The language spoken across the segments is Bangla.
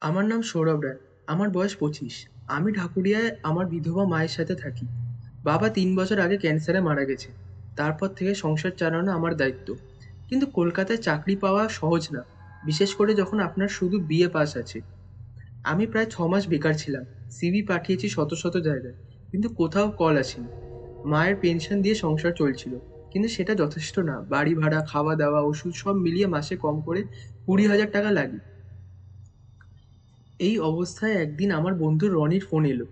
আমার নাম সৌরভ রায়। আমার বয়স 25। আমি ঢাকুরিয়ায় আমার বিধবা মায়ের সাথে থাকি। বাবা 3 বছর আগে ক্যান্সারে মারা গেছে। তারপর থেকে সংসার চালানো আমার দায়িত্ব। কিন্তু কলকাতায় চাকরি পাওয়া সহজ না, বিশেষ করে যখন আপনার শুধু বিএ পাস আছে। আমি প্রায় 6 মাস বেকার ছিলাম। সিভি পাঠিয়েছি শত শত জায়গায়, কিন্তু কোথাও কল আসেনি। মায়ের পেনশন দিয়ে সংসার চলছিল, কিন্তু সেটা যথেষ্ট না। বাড়ি ভাড়া, খাওয়া দাওয়া, ওষুধ সব মিলিয়ে মাসে কম করে 20,000 টাকা লাগে। এই অবস্থায় একদিন আমার বন্ধু রনির ফোন এলো।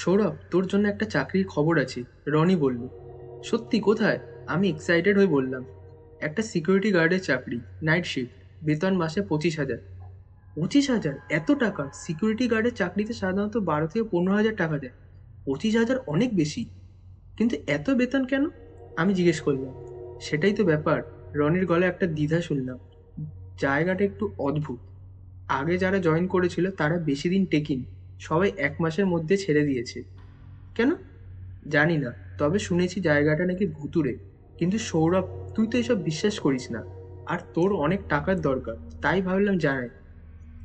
সৌরভ, তোর জন্য একটা চাকরির খবর আছে। রনি বলল। সত্যি? কোথায়? আমি এক্সাইটেড হয়ে বললাম, একটা সিকিউরিটি গার্ডের চাকরি, নাইট শিফট, বেতন মাসে 25,000। 25,000? এত টাকা? সিকিউরিটি গার্ডের চাকরিতে সাধারণত 12 থেকে 15,000 টাকা দেয়। 25,000 অনেক বেশি। কিন্তু এত বেতন কেন? আমি জিজ্ঞেস করলাম। সেটাই তো ব্যাপার। রনির গলায় একটা দ্বিধা শুনলাম। জায়গাটা একটু অদ্ভুত। আগে যারা জয়েন করেছিল তারা বেশি দিন টেকেনি। সবাই 1 মাসের মধ্যে ছেড়ে দিয়েছে। কেন? জানি না, তবে শুনেছি জায়গাটা নাকি ভুতুড়ে। কিন্তু সৌরভ, তুই তো এসব বিশ্বাস করিস না, আর তোর অনেক টাকার দরকার, তাই ভাবলাম জানাই।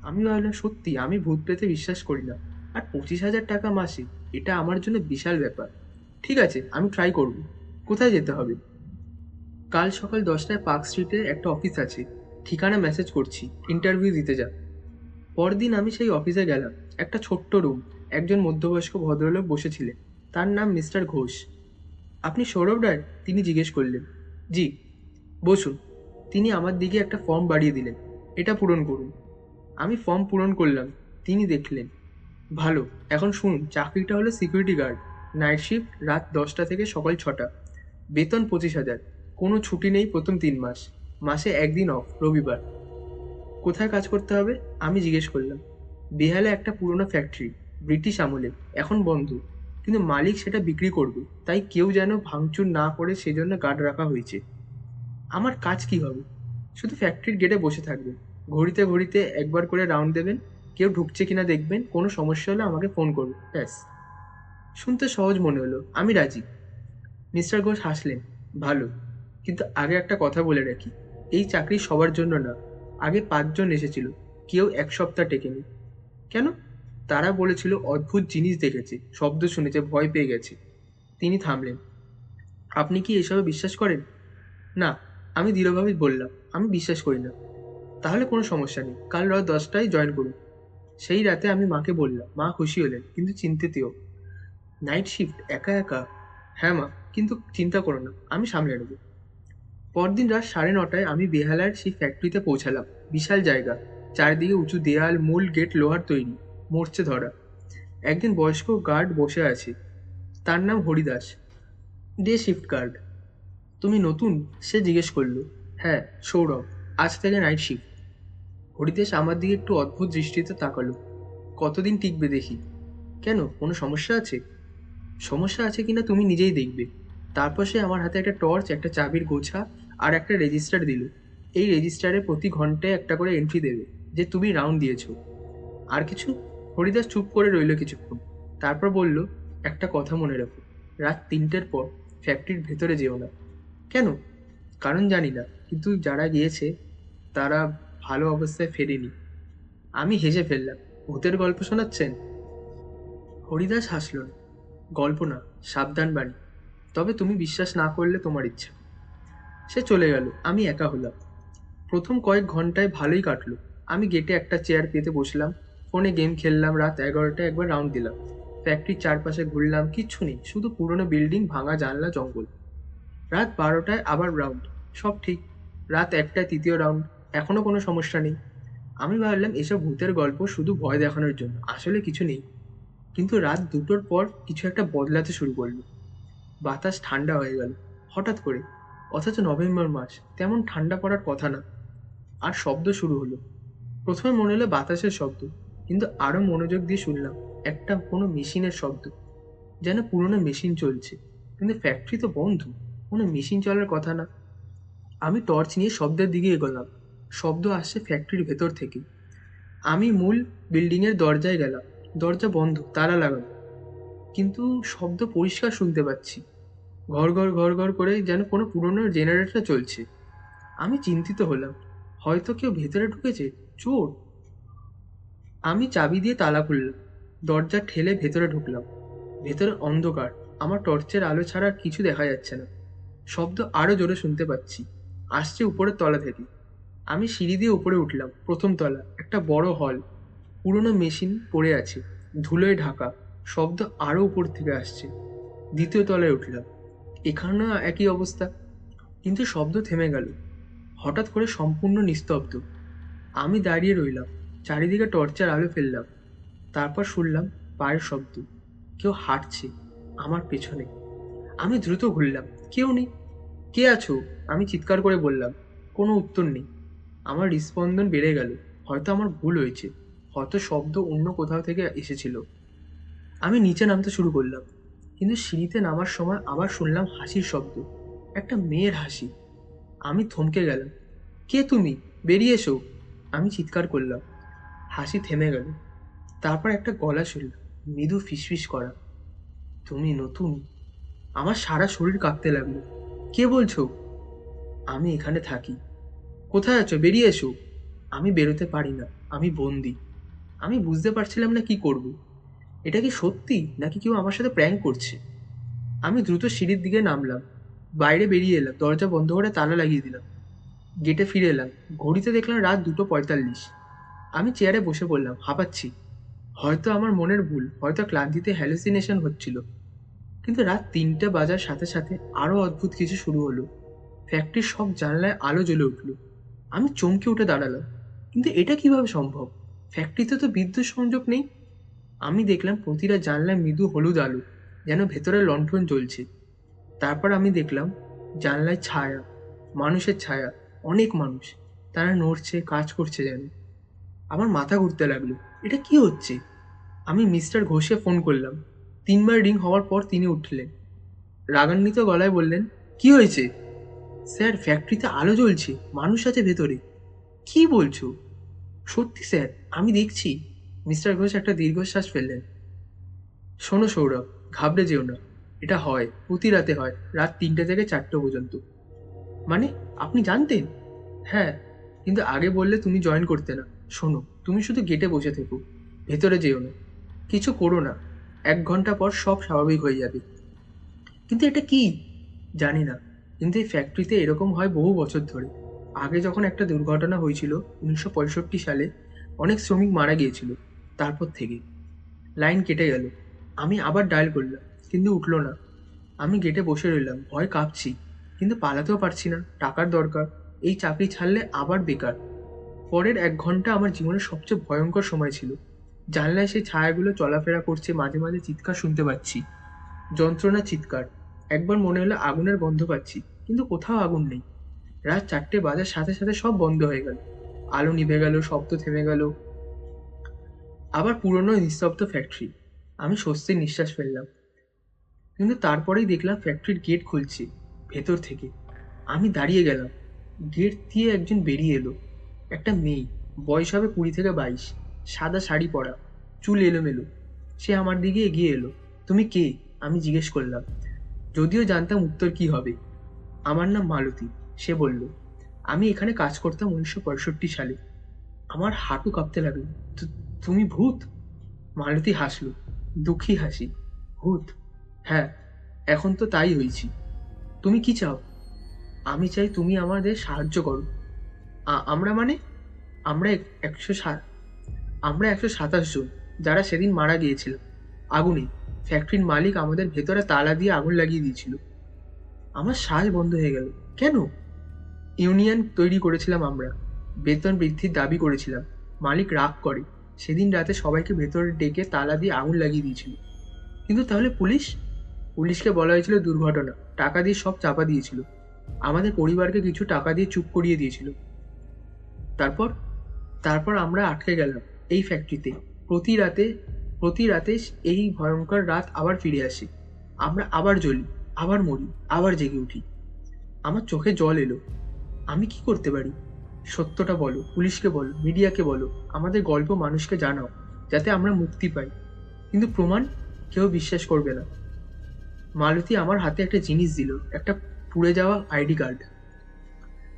আমি ভাবলাম সত্যি আমি ভূত পেতে বিশ্বাস করি না, আর 25,000 টাকা মাসে, এটা আমার জন্য বিশাল ব্যাপার। ঠিক আছে, আমি ট্রাই করব। কোথায় যেতে হবে? কাল সকাল 10টায় পার্ক স্ট্রিটে একটা অফিস আছে। ঠিকানা মেসেজ করছি, ইন্টারভিউ দিতে যা। পরদিন আমি সেই অফিসে গেলাম। একটা ছোট্ট রুম। একজন মধ্যবয়স্ক ভদ্রলোক বসেছিলেন। তার নাম মিস্টার ঘোষ। আপনি সৌরভ রায়? তিনি জিজ্ঞেস করলেন। জি। বসুন। তিনি আমার দিকে একটা ফর্ম বাড়িয়ে দিলেন। এটা পূরণ করুন। আমি ফর্ম পূরণ করলাম। তিনি দেখলেন। ভালো। এখন শুনুন, চাকরিটা হলো সিকিউরিটি গার্ড। নাইট শিফট, রাত 10টা থেকে সকাল 6টা। বেতন 25,000। কোনো ছুটি নেই প্রথম 3 মাস। মাসে একদিন অফ, রবিবার। কোথায় কাজ করতে হবে? আমি জিজ্ঞেস করলাম। বেহালে একটা পুরনো ফ্যাক্টরি, ব্রিটিশ আমলে, এখন বন্ধ। কিন্তু মালিক সেটা বিক্রি করবে, তাই কেউ যেন ভাঙচুর না করে সেজন্য গার্ড রাখা হয়েছে। আমার কাজ কি হবে? শুধু ফ্যাক্টরির গেটে বসে থাকবেন। ঘড়িতে ঘড়িতে একবার করে রাউন্ড দেবেন। কেউ ঢুকছে কিনা দেখবেন, কোনো সমস্যা হলে আমাকে ফোন করবেন, ব্যাস। শুনতে সহজ মনে হলো। আমি রাজি। মিস্টার ঘোষ হাসলেন। ভালো, কিন্তু আগে একটা কথা বলে রাখি, এই চাকরি সবার জন্য না। আগে 5 জন এসেছিল, কেউ 1 সপ্তাহ টেকেনি। কেন? তারা বলেছিল অদ্ভুত জিনিস দেখেছে, শব্দ শুনেছে, ভয় পেয়ে গেছে। তিনি থামলেন। আপনি কি এসবে বিশ্বাস করেন? না। আমি দৃঢ়ভাবে বললাম, আমি বিশ্বাস করি না। তাহলে কোনো সমস্যা নেই, কাল রাত 10টায় জয়েন করুন। সেই রাতে আমি মাকে বললাম। মা খুশি হলেন, কিন্তু চিন্তিতও। নাইট শিফট, একা একা। হ্যাঁ মা, কিন্তু চিন্তা করো না, আমি সামলে নেব। পরদিন রাত 9:30টায় আমি বেহালার সেই ফ্যাক্টরিতে পৌঁছালাম। বিশাল জায়গা, চারিদিকে উঁচু দেয়াল, মূল গেট লোহার তৈরি, মরচে ধরা। একজন বয়স্ক গার্ড বসে আছে। তার নাম হরিদাস। Day shift guard. তুমি নতুন? সে জিজ্ঞেস করলো। হ্যাঁ, সৌরভ। আজ থেকে নাইট শিফট। হরিদাস আমার দিকে একটু অদ্ভুত দৃষ্টিতে তাকালো। কতদিন টিকবে দেখি। কেন, কোনো সমস্যা আছে? সমস্যা আছে কিনা তুমি নিজেই দেখবে। তারপর সে আমার হাতে একটা টর্চ, একটা চাবির গোছা আর একটা রেজিস্টার দিল। এই রেজিস্টারে প্রতি ঘন্টায় একটা করে এন্ট্রি দেবে, যে তুমি রাউন্ড দিয়েছো। আর কিছু? হরিদাস চুপ করে রইল কিছুক্ষণ। তারপর বলল, একটা কথা মনে রাখো, রাত 3টের পর ফ্যাক্টরির ভেতরে যেও না। কেন? কারণ জানি না, কিন্তু যারা গিয়েছে তারা ভালো অবস্থায় ফেরেনি। আমি হেসে ফেললাম। ভূতের গল্প শোনাচ্ছেন? হরিদাস হাসল না। গল্প না, সাবধান বাণী। তবে তুমি বিশ্বাস না করলে তোমার ইচ্ছা। সে চলে গেল। আমি একা হলাম। প্রথম কয়েক ঘন্টায় ভালোই কাটলো। আমি গেটে একটা চেয়ার পেতে বসলাম। ফোনে গেম খেললাম। রাত 11টায় একবার রাউন্ড দিলাম। ফ্যাক্টরির চারপাশে ঘুরলাম। কিচ্ছু নেই, শুধু পুরনো বিল্ডিং, ভাঙা জানলা, জঙ্গল। রাত 12টায় আবার রাউন্ড। সব ঠিক। রাত 1টায় তৃতীয় রাউন্ড। এখনো কোনো সমস্যা নেই। আমি ভাবলাম এসব ভূতের গল্প, শুধু ভয় দেখানোর জন্য, আসলে কিছু নেই। কিন্তু রাত 2টোর পর কিছু একটা বদলাতে শুরু করলো। বাতাস ঠান্ডা হয়ে গেল হঠাৎ করে। অথচ নভেম্বর মাস, তেমন ঠান্ডা পড়ার কথা না। আর শব্দ শুরু হলো। প্রথমে মনে হলো বাতাসের শব্দ, কিন্তু আরো মনোযোগ দিয়ে শুনলাম একটা কোনো মেশিনের শব্দ। যেন পুরোনো মেশিন চলছে। কিন্তু ফ্যাক্টরি তো বন্ধ, কোনো মেশিন চলার কথা না। আমি টর্চ নিয়ে শব্দের দিকে এগোলাম। শব্দ আসছে ফ্যাক্টরির ভেতর থেকে। আমি মূল বিল্ডিংয়ের দরজায় গেলাম। দরজা বন্ধ, তালা লাগানো। কিন্তু শব্দ পরিষ্কার শুনতে পাচ্ছি। ঘর ঘর ঘর ঘর করে, যেন কোনো পুরনো জেনারেটর চলছে। আমি চিন্তিত হলাম। হয়তো কেউ ভেতরে ঢুকেছে। চোর। আমি চাবি দিয়ে তালা খুললাম, দরজা ঠেলে ভেতরে ঢুকলাম। ভেতরে অন্ধকার, আমার টর্চের আলো ছাড়া আর কিছু দেখা যাচ্ছে না। শব্দ আরো জোরে শুনতে পাচ্ছি, আসছে উপরের তলা থেকে। আমি সিঁড়ি দিয়ে উপরে উঠলাম। প্রথম তলা, একটা বড় হল, পুরনো মেশিন পড়ে আছে, ধুলোয় ঢাকা। শব্দ আরো উপর থেকে আসছে। দ্বিতীয় তলায় উঠলাম, এখানেও একই অবস্থা, কিন্তু শব্দ থেমে গেল। হঠাৎ করে সম্পূর্ণ নিস্তব্ধ। আমি দাঁড়িয়ে রইলাম, চারিদিকে টর্চের আলো ফেললাম। তারপর শুনলাম পায়ের শব্দ, কেউ হাঁটছে আমার পেছনে। আমি দ্রুত ঘুরলাম, কেউ নেই। কে আছো, আমি চিৎকার করে বললাম। কোনো উত্তর নেই। আমার হৃস্পন্দন বেড়ে গেল। হয়তো আমার ভুল হয়েছে, হয়তো শব্দ অন্য কোথাও থেকে এসেছিল। আমি নিচে নামতে শুরু করলাম, কিন্তু সিঁড়িতে নামার সময় আবার শুনলাম হাসির শব্দ, একটা মেয়ের হাসি। আমি থমকে গেলাম। কে তুমি, বেরিয়ে এসো, আমি চিৎকার করলাম। হাসি থেমে গেল। তারপর একটা গলা শুনলাম, মৃদু ফিসফিস করা, তুমি নতুন। আমার সারা শরীর কাঁপতে লাগলো। কে বলছো? আমি এখানে থাকি। কোথায় আছো, বেরিয়ে এসো। আমি বেরোতে পারি না, আমি বন্দি। আমি বুঝতে পারছিলাম না কি করব। এটা কি সত্যি, নাকি কেউ আমার সাথে প্র্যাঙ্ক করছে? আমি দ্রুত সিঁড়ির দিকে নামলাম, বাইরে বেরিয়ে এলাম, দরজা বন্ধ করে তালা লাগিয়ে দিলাম। গেটে ফিরে এলাম, ঘড়িতে দেখলাম রাত 2:45। আমি চেয়ারে বসে পড়লাম, হাঁপাচ্ছি। হয়তো আমার মনের ভুল, হয়তো ক্লান্তিতে হ্যালুসিনেশন হচ্ছিল। কিন্তু রাত 3টে বাজার সাথে সাথে আরো অদ্ভুত কিছু শুরু হলো। ফ্যাক্টরির সব জানলায় আলো জ্বলে উঠল। আমি চমকে উঠে দাঁড়ালাম, কিন্তু এটা কিভাবে সম্ভব? ফ্যাক্টরিতে তো বিদ্যুৎ সংযোগ নেই। আমি দেখলাম প্রতিটা জানলায় মৃদু হলুদ আলো, যেন ভেতরে লণ্ঠন জ্বলছে। তারপর আমি দেখলাম জানলায় ছায়া, মানুষের ছায়া, অনেক মানুষ। তারা নড়ছে, কাজ করছে যেন। আমার মাথা ঘুরতে লাগলো, এটা কি হচ্ছে? আমি মিস্টার ঘোষকে ফোন করলাম। 3বার রিং হওয়ার পর তিনি উঠলেন, রাগান্বিত গলায় বললেন, কি হয়েছে? স্যার, ফ্যাক্টরিতে আলো জ্বলছে, মানুষ আছে ভেতরে। কি বলছো? সত্যি স্যার, আমি দেখছি। মিস্টার ঘোষ একটা দীর্ঘশ্বাস ফেললেন। শোনো সৌরভ, ঘাবড়ে যেও না। এটা হয়, প্রতি রাতে হয়, রাত 3টে থেকে 4টে পর্যন্ত। মানে, আপনি জানতেন? হ্যাঁ, কিন্তু আগে বললে তুমি জয়েন করতে না। শোনো, তুমি শুধু গেটে বসে থেকো, ভেতরে যেও না, কিছু করো না। 1 ঘন্টা পর সব স্বাভাবিক হয়ে যাবে। কিন্তু এটা কি? জানি না, কিন্তু এই ফ্যাক্টরিতে এরকম হয় বহু বছর ধরে। আগে যখন একটা দুর্ঘটনা হয়েছিল 1965 সালে, অনেক শ্রমিক মারা গিয়েছিল। তারপর থেকে লাইন কেটে গেল। আমি আবার ডায়াল করলাম, কিন্তু উঠলো না। আমি গেটে বসে রইলাম, ভয় কাঁপছি, কিন্তু পালাতেও পারছি না, টাকার দরকার। এই চাকরি ছাড়লে আবার বেকার। পরের 1 ঘন্টা আমার জীবনের সবচেয়ে ভয়ঙ্কর সময় ছিল। জানলায় সেই ছায়াগুলো চলাফেরা করছে, মাঝে মাঝে চিৎকার শুনতে পাচ্ছি, যন্ত্রণা চিৎকার। একবার মনে হলো আগুনের গন্ধ পাচ্ছি, কিন্তু কোথাও আগুন নেই। রাত 4টে বাজার সাথে সাথে সব বন্ধ হয়ে গেল। আলো নিভে গেল, শব্দ থেমে গেল। আবার পুরনো নিস্তব্ধ ফ্যাক্টরি। আমি স্বস্তির নিঃশ্বাস ফেললাম, কিন্তু তারপরেই দেখলাম ফ্যাক্টরির গেট খুলছে ভেতর থেকে। আমি দাঁড়িয়ে গেলাম। গেট দিয়ে একজন বেরিয়ে এলো, একটা মেয়ে, বয়স হবে 20 থেকে 22, সাদা শাড়ি পরা, চুল এলোমেলো। সে আমার দিকে এগিয়ে এলো। তুমি কে, আমি জিজ্ঞেস করলাম, যদিও জানতাম উত্তর কি হবে। আমার নাম মালতী, সে বলল। আমি এখানে কাজ করতাম 1965 সালে। আমার হাঁটু কাঁপতে লাগলো। তুমি ভূত? মালতী হাসলো, দুঃখী হাসি। ভূত? হ্যাঁ, এখন তো তাই হয়েছি। তুমি কি চাও? আমি চাই তুমি আমাদের সাহায্য করো। আমরা মানে? আমরা 107, আমরা 127 জন, যারা সেদিন মারা গিয়েছিল আগুনে। ফ্যাক্টরির মালিক আমাদের ভেতরে তালা দিয়ে আগুন লাগিয়ে দিয়েছিল। আমার শ্বাস বন্ধ হয়ে গেল। কেন? ইউনিয়ন তৈরি করেছিলাম আমরা, বেতন বৃদ্ধির দাবি করেছিলাম। মালিক রাগ করে, সেদিন রাতে সবাইকে ভেতরে ডেকে তালা দিয়ে আগুন লাগিয়ে দিয়েছিল। কিন্তু তাহলে পুলিশ? পুলিশকে বলা হয়েছিল দুর্ঘটনা, টাকা দিয়ে সব চাপা দিয়েছিল। আমাদের পরিবারকে কিছু টাকা দিয়ে চুপ করিয়ে দিয়েছিল। তারপর তারপর আমরা আটকে গেলাম এই ফ্যাক্টরিতে। প্রতি রাতে প্রতি রাতে এই ভয়ঙ্কর রাত আবার ফিরে আসে। আমরা আবার জ্বলি, আবার মরি, আবার জেগে উঠি। আমার চোখে জল এলো। আমি কি করতে পারি? সত্যটা বলো, পুলিশকে বলো, মিডিয়াকে বলো, আমাদের গল্প মানুষকে জানাও, যাতে আমরা মুক্তি পাই। কিন্তু প্রমাণ? কেউ বিশ্বাস করবে না। মালতী আমার হাতে একটা জিনিস দিল, একটা পুড়ে যাওয়া আইডি কার্ড।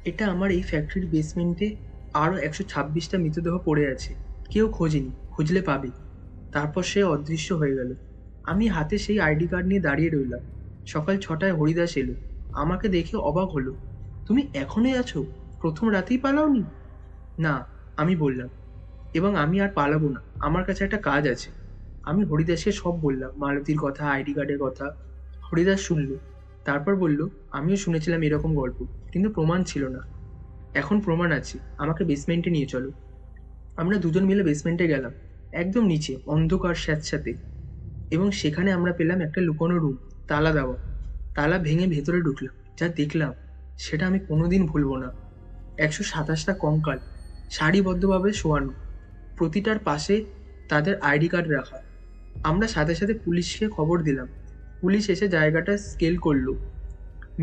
এটা আমার এই ফ্যাক্টরির বেসমেন্টে আরো 126টা মৃতদেহ পড়ে আছে। কেউ খোঁজেনি, খুঁজলে পাবে। তারপর সে অদৃশ্য হয়ে গেল। আমি হাতে সেই আইডি কার্ড নিয়ে দাঁড়িয়ে রইলাম। সকাল 6টায় হরিদাস এলো। আমাকে দেখে অবাক হলো। তুমি এখনোই আছো? প্রথম রাতেই পালাওনি? না, আমি বললাম। এবং আমি আর পালাবো না, আমার কাছে একটা কাজ আছে। আমি হরিদাসকে সব বললাম, মালতীর কথা, আইডি কার্ডের কথা। হরিদাস শুনল। তারপর বলল, আমিও শুনেছিলাম এরকম গল্প, কিন্তু প্রমাণ ছিল না। এখন প্রমাণ আছে, আমাকে বেসমেন্টে নিয়ে চলো। আমরা দুজন মিলে বেসমেন্টে গেলাম, একদম নিচে, অন্ধকার স্যাঁতস্যাঁতে। এবং সেখানে আমরা পেলাম একটা লুকোনো রুম, তালা দেওয়া। তালা ভেঙে ভেতরে ঢুকলাম। যা দেখলাম সেটা আমি কোনোদিন ভুলবো না। 127টা কঙ্কাল, সারিবদ্ধভাবে শোয়ানো, প্রতিটার পাশে তাদের আইডি কার্ড রাখা। আমরা সাথে সাথে পুলিশকে খবর দিলাম। পুলিশ এসে জায়গাটা স্কেল করলো,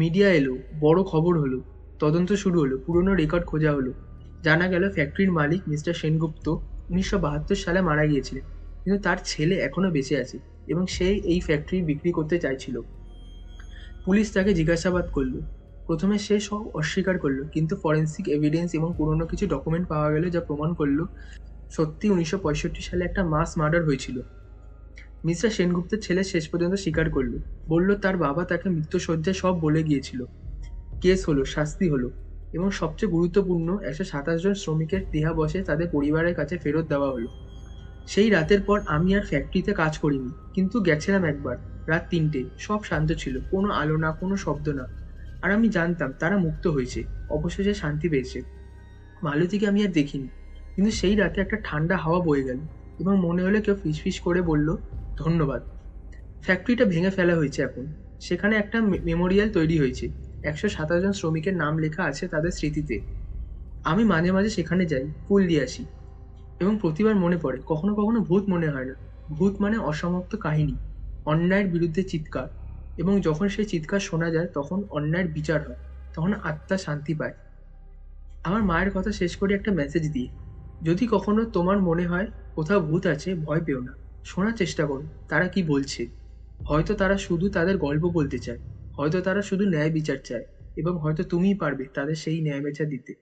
মিডিয়া এলো, বড় খবর হলো, তদন্ত শুরু হলো, পুরনো রেকর্ড খোঁজা হলো। জানা গেল ফ্যাক্টরির মালিক মিস্টার সেনগুপ্ত 1972 সালে মারা গিয়েছিলেন, কিন্তু তার ছেলে এখনো বেঁচে আছে এবং সে এই ফ্যাক্টরি বিক্রি করতে চাইছিল। পুলিশ তাকে জিজ্ঞাসাবাদ করলো। প্রথমে সে সব অস্বীকার করলো, কিন্তু ফরেন্সিক এভিডেন্স এবং পুরনো কিছু ডকুমেন্ট পাওয়া গেল যা প্রমাণ করলো সত্যি 1965 সালে একটা মাস মার্ডার হয়েছিল। মিস্টার সেনগুপ্তের ছেলে শেষ পর্যন্ত স্বীকার করলো, বলল তার বাবা তাকে মৃত্যুশয্যায় সব বলে গিয়েছিল। কেস হলো, শাস্তি হলো, এবং সবচেয়ে গুরুত্বপূর্ণ 127 জন শ্রমিকের দেহাবশেষ তাদের পরিবারের কাছে ফেরত দেওয়া হলো। সেই রাতের পর আমি আর ফ্যাক্টরিতে কাজ করিনি, কিন্তু গেছিলাম একবার। রাত 3টে, সব শান্ত ছিল, কোনো আলো না, কোনো শব্দ না। আর আমি জানতাম তারা মুক্ত হয়েছে, অবশেষে শান্তি পেয়েছে। মালতীকে আমি আর দেখিনি, কিন্তু সেই রাতে একটা ঠান্ডা হাওয়া বয়ে গেল এবং মনে হলো কেউ ফিসফিস করে বলল, ধন্যবাদ। ফ্যাক্টরিটা ভেঙে ফেলা হয়েছে এখন। সেখানে একটা মেমোরিয়াল তৈরি হয়েছে, 127 জন শ্রমিকের নাম লেখা আছে তাদের স্মৃতিতে। আমি মাঝে মাঝে সেখানে যাই, ফুল দিয়ে আসি, এবং প্রতিবার মনে পড়ে, কখনো কখনো ভূত মনে হয় না। ভূত মানে অসমাপ্ত কাহিনী, অন্যায়ের বিরুদ্ধে চিৎকার, এবং যখন সেই চিৎকার শোনা যায় তখন অন্যায়ের বিচার হয়, তখন আত্মা শান্তি পায়। আমার মায়ের কথা শেষ করি একটা মেসেজ দিয়ে, যদি কখনো তোমার মনে হয় কোথাও ভূত আছে, ভয় পেও না, শোনার চেষ্টা করো তারা কি বলছে। হয়তো তারা শুধু তাদের গল্প বলতে চায়, হয়তো তারা শুধু ন্যায় বিচার চায়, এবং হয়তো তুমিই পারবে তাদের সেই ন্যায় বিচার দিতে।